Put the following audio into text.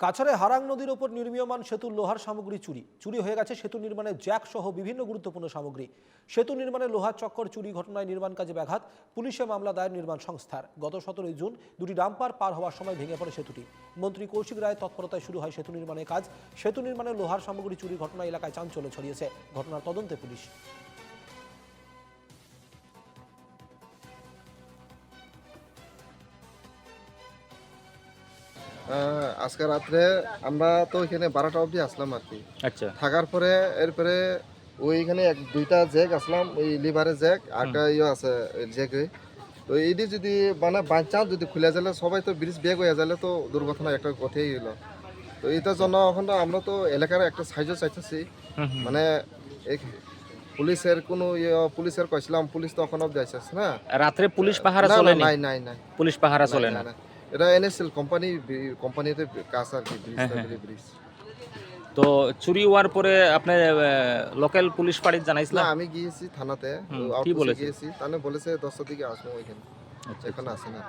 কাছাড়ে হারাং নদীর ওপর নির্মীয়মান সেতুর লোহার সামগ্রী চুরি হয়ে গেছে সেতু নির্মাণের জ্যাক সহ বিভিন্ন গুরুত্বপূর্ণ সামগ্রী। সেতু নির্মাণে লোহার চক্কর চুরি ঘটনায় নির্মাণ কাজে ব্যাঘাত, পুলিশে মামলা দায়ের নির্মাণ সংস্থার। গত 17 জুন দুটি ডাম্পার পার হওয়ার সময় ভেঙে পড়ে সেতুটি। মন্ত্রী কৌশিক রায়ের তৎপরতায় শুরু হয় সেতু নির্মাণের কাজ। সেতু নির্মাণে লোহার সামগ্রী চুরি ঘটনা এলাকায় চাঞ্চল্য ছড়িয়েছে। ঘটনার তদন্তে পুলিশ। আজকে রাত্রে আমরা তো এখানে 12টা অবধি আসলাম আর কি। আচ্ছা। থাকার পরে এরপরে ওইখানে দুইটা জ্যাক আসলাম, ওই লিভারের জ্যাক একটা আছে জ্যাকে। তো এইটি যদি মানে বাই চান্স যদি খুলে যালে সবাই তো ব্রিজ বেগ হয়ে যালে তো দুর্ঘটনা একটা কথাই হলো। তো এটার জন্য এখন তো আমরা তো এলাকার একটা সাহায্য চাইতেছি। মানে এই পুলিশের কোনো পুলিশের কইছিলাম, পুলিশ তো এখন অব্দি আসছে না। রাত্রে পুলিশ পাহারা না, চলে নাই নাই নাই পুলিশ পাহারা চলে না। না। এটা এনএসএল কোম্পানিতে কাজ আর কি, ব্রিজ। তো চুরি হওয়ার পরে আপনি লোকাল পুলিশ পাড়ি না, জানাইছিলেন? আমি গিয়েছি থানাতে, কি বলেছে? গিয়েছি, তাহলে বলেছে 10টার দিকে আসবো ওইখানে। আচ্ছা, এখন আসে না।